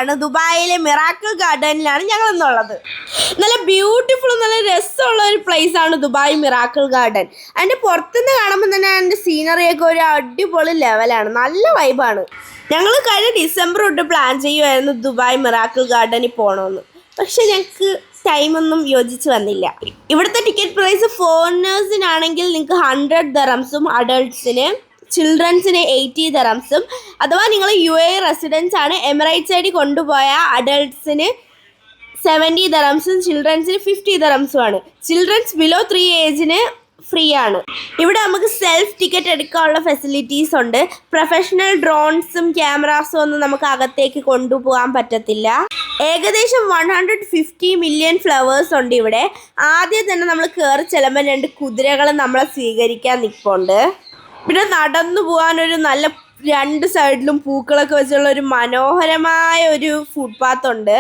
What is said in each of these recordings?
ആണ്. ദുബായിലെ മിറാക്കിൾ ഗാർഡനിലാണ് ഞങ്ങൾ ഇന്നുള്ളത്. നല്ല ബ്യൂട്ടിഫുൾ നല്ല രസമുള്ള ഒരു പ്ലേസ് ആണ് ദുബായ് മിറാക്കിൾ ഗാർഡൻ. അതിൻ്റെ പുറത്തുനിന്ന് കാണുമ്പോൾ തന്നെ അതിൻ്റെ സീനറിയൊക്കെ ഒരു അടിപൊളി ലെവലാണ്, നല്ല വൈബാണ്. ഞങ്ങൾ കഴിഞ്ഞ ഡിസംബർ തൊട്ട് പ്ലാൻ ചെയ്യുമായിരുന്നു ദുബായ് മിറാക്കിൾ ഗാർഡനിൽ പോകണമെന്ന്. പക്ഷെ ഞങ്ങൾക്ക് ടൈമൊന്നും യോജിച്ച് വന്നില്ല. ഇവിടുത്തെ ടിക്കറ്റ് പ്രൈസ് ഫോറിനേഴ്സിനാണെങ്കിൽ നിങ്ങൾക്ക് 100 ദിർഹംസും, അഡൾട്ട്സിന് ചിൽഡ്രൻസിന് 80 ദിർഹംസും. അഥവാ നിങ്ങൾ UAE റെസിഡൻസ് ആണ്, എമിറേറ്റ്സ് ഐഡി കൊണ്ടുപോയ അഡൾട്ട്സിന് 70 ദിർഹംസും ചിൽഡ്രൻസിന് 50 ദിർഹംസുമാണ്. ചിൽഡ്രൻസ് ബിലോ 3 ഏജിന് ഫ്രീ ആണ്. ഇവിടെ നമുക്ക് സെൽഫ് ടിക്കറ്റ് എടുക്കാനുള്ള ഫെസിലിറ്റീസ് ഉണ്ട്. പ്രൊഫഷണൽ ഡ്രോൺസും ക്യാമറാസും ഒന്നും നമുക്ക് അകത്തേക്ക് കൊണ്ടുപോകാൻ പറ്റത്തില്ല. ഏകദേശം 150 മില്യൺ ഫ്ലവേഴ്സ് ഉണ്ട് ഇവിടെ. ആദ്യം തന്നെ നമ്മൾ കയറി ചെല്ലുമ്പോൾ 2 കുതിരകൾ നമ്മളെ സ്വീകരിക്കാൻ നിൽപ്പുണ്ട്. പിന്നെ നടന്നു പോകാനൊരു നല്ല 2 സൈഡിലും പൂക്കളൊക്കെ വെച്ചുള്ള ഒരു മനോഹരമായ ഒരു ഫുട്പാത്ത് ഉണ്ട്.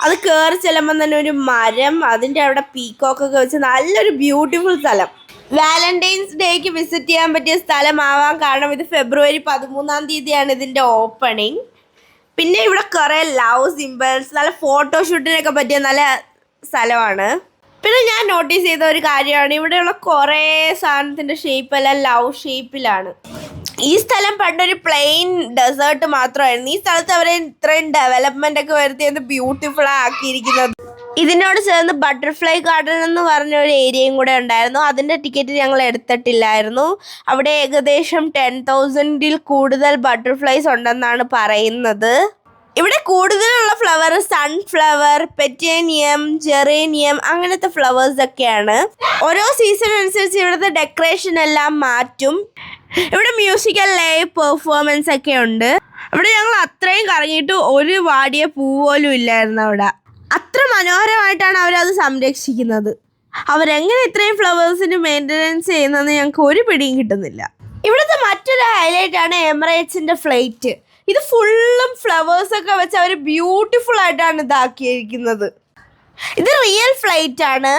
അത് കയറി ചെല്ലുമ്പോൾ തന്നെ ഒരു മരം, അതിൻ്റെ അവിടെ പീക്കോക്കൊക്കെ വെച്ച് നല്ലൊരു ബ്യൂട്ടിഫുൾ സ്ഥലം. വാലന്റൈൻസ് ഡേക്ക് വിസിറ്റ് ചെയ്യാൻ പറ്റിയ സ്ഥലമാവാൻ കാരണം ഇത് ഫെബ്രുവരി 13-ാം തീയതിയാണ് ഇതിൻ്റെ ഓപ്പണിങ്. പിന്നെ ഇവിടെ കുറേ ലവ് സിംബൽസ്, നല്ല ഫോട്ടോഷൂട്ടിനൊക്കെ പറ്റിയ നല്ല സ്ഥലമാണ്. പിന്നെ ഞാൻ നോട്ടീസ് ചെയ്ത ഒരു കാര്യമാണ്, ഇവിടെയുള്ള കുറേ സാധനത്തിൻ്റെ ഷേപ്പെല്ലാം ലവ് ഷേപ്പിലാണ്. ഈ സ്ഥലം പണ്ടൊരു പ്ലെയിൻ ഡെസേർട്ട് മാത്രമായിരുന്നു. ഈ സ്ഥലത്ത് അവർ ഇത്രയും ഡെവലപ്മെൻ്റ് ഒക്കെ വരുത്തിയത് ബ്യൂട്ടിഫുൾ ആക്കിയിരിക്കുന്നത്. ഇതിനോട് ചേർന്ന് ബട്ടർഫ്ലൈ ഗാർഡൻ എന്ന് പറഞ്ഞ ഒരു ഏരിയയും കൂടെ ഉണ്ടായിരുന്നു. അതിൻ്റെ ടിക്കറ്റ് ഞങ്ങൾ എടുത്തിട്ടില്ലായിരുന്നു. അവിടെ ഏകദേശം 10,000-ൽ കൂടുതൽ ബട്ടർഫ്ലൈസ് ഉണ്ടെന്നാണ് പറയുന്നത്. ഇവിടെ കൂടുതലുള്ള ഫ്ലവർ സൺഫ്ലവർ, പെറ്റേനിയം, ജെറേനിയം അങ്ങനത്തെ ഫ്ലവേഴ്സൊക്കെയാണ്. ഓരോ സീസൺ അനുസരിച്ച് ഇവിടുത്തെ ഡെക്കറേഷൻ എല്ലാം മാറ്റും. ഇവിടെ മ്യൂസിക്കൽ ലൈവ് പെർഫോമൻസ് ഒക്കെ ഉണ്ട്. ഇവിടെ ഞങ്ങൾ അത്രയും കറങ്ങിയിട്ട് ഒരു വാടിയ പൂ പോലും ഇല്ലായിരുന്നു അവിടെ. അത്ര മനോഹരമായിട്ടാണ് അവരത് സംരക്ഷിക്കുന്നത്. അവരെങ്ങനെ ഇത്രയും ഫ്ലവേഴ്സിന് മെയിൻ്റനൻസ് ചെയ്യുന്നതെന്ന് ഞങ്ങൾക്ക് ഒരു പിടിയും കിട്ടുന്നില്ല. ഇവിടുത്തെ മറ്റൊരു ഹൈലൈറ്റ് ആണ് എമിറേറ്റ്സിൻ്റെ ഫ്ലൈറ്റ്. ഇത് ഫുള്ളും ഫ്ലവേഴ്സൊക്കെ വെച്ച് അവർ ബ്യൂട്ടിഫുൾ ആയിട്ടാണ് ഇതാക്കിയിരിക്കുന്നത്. ഇത് റിയൽ ഫ്ലൈറ്റ് ആണ്.